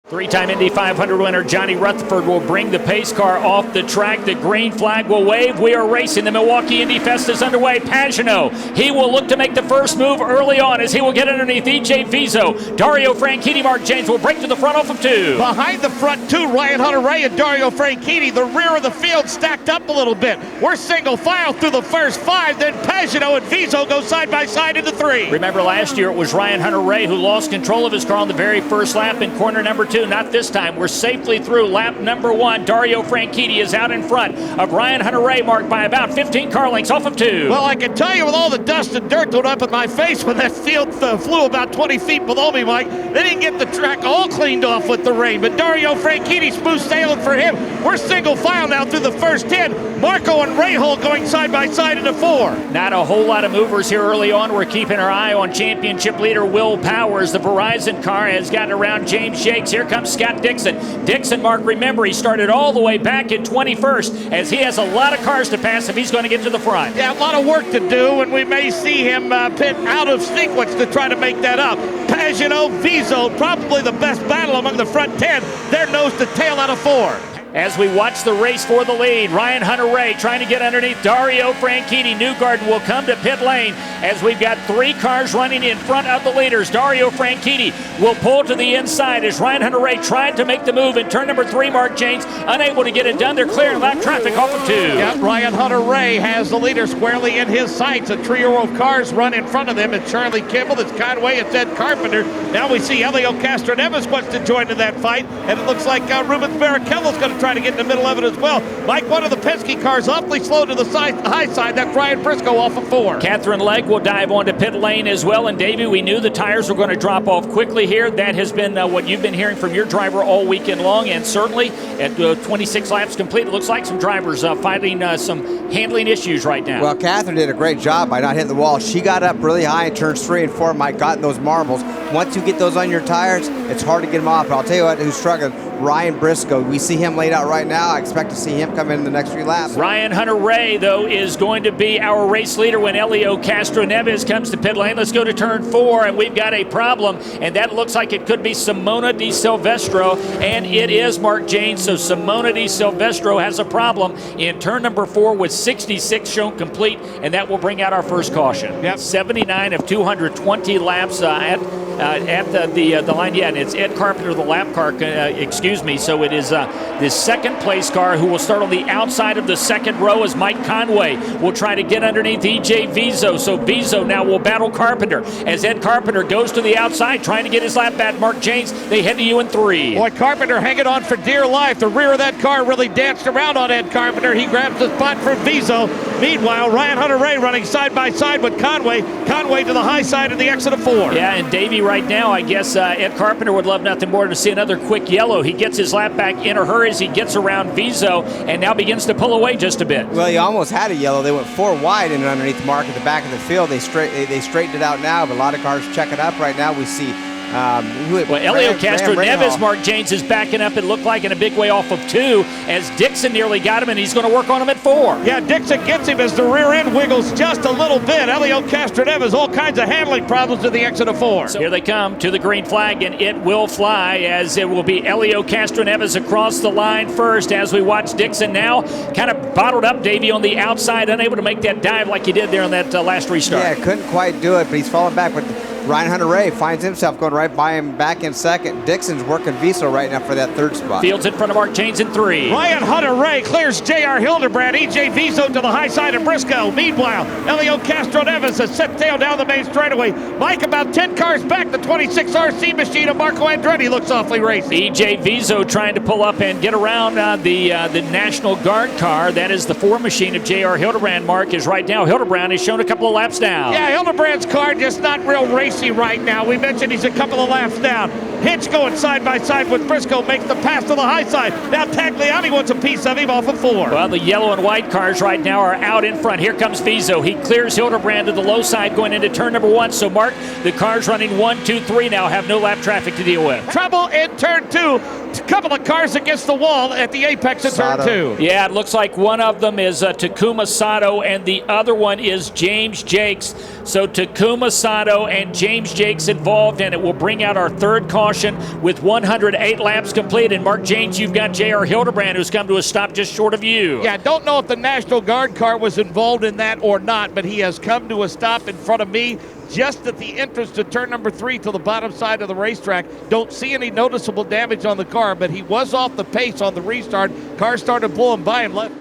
Three-time Indy 500 winner Johnny Rutherford will bring the pace car off the track. The green flag will wave. We are racing. The Milwaukee IndyFest is underway. Pagano, he will look to make the first move early on as he will get underneath EJ Vizo. Dario Franchitti, Mark James will break to the front off of two. Behind the front two, Ryan Hunter-Reay and Dario Franchitti. The rear of the field stacked up a little bit. We're single file through the first five. Then Pagano and Vizo go side by side into three. Remember last year it was Ryan Hunter-Reay who lost control of his car on the very first lap in corner number two. Not this time. We're safely through lap number one. Dario Franchitti is out in front of Ryan Hunter-Reay, marked by about 15 car lengths off of two. Well, I can tell you with all the dust and dirt that went up in my face when that field flew about 20 feet below me, Mike, they didn't get the track all cleaned off with the rain. But Dario Franchitti, smooth sailing for him. We're single file now through the first 10. Marco and Rahal going side by side into four. Not a whole lot of movers here early on. We're keeping our eye on championship leader Will Powers. The Verizon car has gotten around James Shakes. Here comes Scott Dixon. Dixon, Mark, remember, he started all the way back in 21st as he has a lot of cars to pass if he's going to get to the front. Yeah, a lot of work to do, and we may see him pit out of sequence to try to make that up. Pagano, Vizo, probably the best battle among the front 10. They're nose to tail out of four. As we watch the race for the lead, Ryan Hunter-Reay trying to get underneath Dario Franchitti. Newgarden will come to pit lane as we've got three cars running in front of the leaders. Dario Franchitti will pull to the inside as Ryan Hunter-Reay tried to make the move in turn number three. Mark James unable to get it done. They're clearing lap traffic off of two. Yeah, Ryan Hunter-Reay has the leader squarely in his sights. A trio of cars run in front of them. It's Charlie Kimball, it's Conway, it's Ed Carpenter. Now we see Elio Castroneves wants to join in that fight, and it looks like Rubens Barrichello's going to try to get in the middle of it as well. Mike, one of the Penske cars awfully slow to the high side. That's Ryan Briscoe off of four. Catherine Legg will dive onto pit lane as well. And Davey, we knew the tires were going to drop off quickly here. That has been what you've been hearing from your driver all weekend long. And certainly at 26 laps complete, it looks like some drivers fighting some handling issues right now. Well, Catherine did a great job by not hitting the wall. She got up really high in turns 3 and 4. Mike got those marbles. Once you get those on your tires, it's hard to get them off. But I'll tell you what, who's struggling, Ryan Briscoe. We see him laid out right now. I expect to see him come in the next few laps. Ryan Hunter-Reay, though, is going to be our race leader when Elio Castroneves comes to pit lane. Let's go to turn 4, and we've got a problem, and that looks like it could be Simona Di Silvestro, and it is Mark James. So Simona Di Silvestro has a problem in turn number 4 with 66 shown complete, and that will bring out our first caution. Yep. 79 of 220 laps at the line. Yeah, and it's Ed Carpenter, the lap car, excuse me. So it is the second place car who will start on the outside of the second row as Mike Conway will try to get underneath EJ Vizo. So Vizo now will battle Carpenter as Ed Carpenter goes to the outside trying to get his lap back. Mark James, they head to you in 3. Boy, Carpenter hanging on for dear life. The rear of that car really danced around on Ed Carpenter. He grabs the spot for Vizo. Meanwhile, Ryan Hunter-Reay running side by side with Conway. Conway to the high side of the exit of 4. Yeah, and Davey, right now, I guess Ed Carpenter would love nothing more to see another quick yellow. He gets his lap back in a hurry as he gets around Vizo and now begins to pull away just a bit. Well, he almost had a yellow. They went 4 wide in and underneath Mark at the back of the field. They straightened it out now, but a lot of cars checking up right now. We see Elio Castroneves, Mark James, is backing up, it looked like, in a big way off of 2 as Dixon nearly got him, and he's going to work on him at 4. Yeah, Dixon gets him as the rear end wiggles just a little bit. Elio Castroneves, all kinds of handling problems at the exit of 4. So here they come to the green flag, and it will fly as it will be Elio Castroneves across the line first as we watch Dixon now kind of bottled up, Davey, on the outside, unable to make that dive like he did there on that last restart. Yeah, couldn't quite do it, but he's falling back. But Ryan Hunter-Reay finds himself going right by him back in second. Dixon's working Vizo right now for that 3rd spot. Fields in front of Mark James in 3. Ryan Hunter-Reay clears J.R. Hildebrand, EJ Vizo to the high side of Briscoe. Meanwhile, Elio Castroneves has set tail down the main straightaway. Mike, about 10 cars back. The 26 RC machine of Marco Andretti looks awfully racy. EJ Vizo trying to pull up and get around the National Guard car. That is the 4 machine of J.R. Hildebrand. Mark is right now. Hildebrand has shown a couple of laps down. Yeah, Hildebrand's car just not real racy right now. We mentioned he's a couple of laps down. Hitch going side by side with Briscoe makes the pass to the high side. Now Tagliani wants a piece of him off of 4. Well, the yellow and white cars right now are out in front. Here comes Vizo. He clears Hildebrand to the low side going into turn number 1. So Mark, the cars running 1, 2, 3 now have no lap traffic to deal with. Trouble in turn 2. couple of cars against the wall at the apex of turn Sato. 2. Yeah, it looks like one of them is Takuma Sato and the other one is James Jakes. So Takuma Sato and James Jakes involved, and it will bring out our third caution with 108 laps complete. And Mark James, you've got J.R. Hildebrand, who's come to a stop just short of you. Yeah, don't know if the National Guard car was involved in that or not, but he has come to a stop in front of me just at the entrance to turn number 3 to the bottom side of the racetrack. Don't see any noticeable damage on the car, but he was off the pace on the restart. Car started blowing by him left.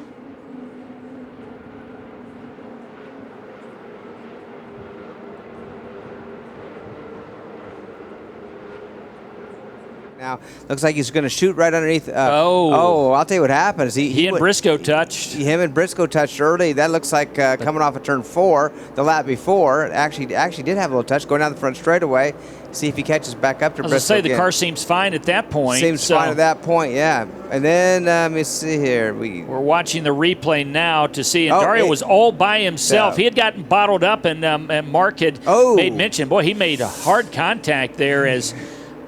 Now, looks like he's going to shoot right underneath. Oh, I'll tell you what happens. He and Briscoe touched. Him and Briscoe touched early. That looks like coming off of turn 4, the lap before. Actually did have a little touch going down the front straightaway. See if he catches back up to Briscoe. I was going to say, again. the car seems fine at that point. Seems fine at that point, yeah. And then, let me see here. We're watching the replay now to see, and Dario was all by himself. Yeah. He had gotten bottled up, and Mark had made mention. Boy, he made a hard contact there as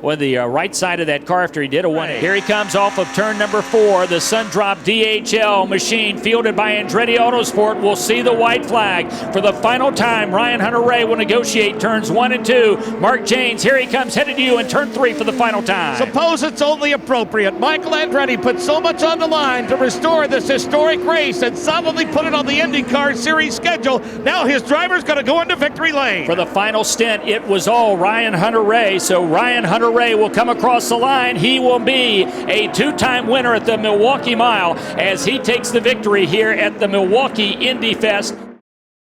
the right side of that car after he did a 180. Here he comes off of turn number 4. The Sundrop DHL machine fielded by Andretti Autosport will see the white flag. For the final time, Ryan Hunter-Reay will negotiate turns 1 and 2. Mark James, here he comes, headed to you in turn 3 for the final time. Suppose it's only appropriate. Michael Andretti put so much on the line to restore this historic race and solidly put it on the IndyCar Series schedule. Now his driver's going to go into victory lane. For the final stint, it was all Ryan Hunter-Reay. So Ryan Hunter-Reay will come across the line. He will be a 2-time winner at the Milwaukee Mile as he takes the victory here at the Milwaukee IndyFest.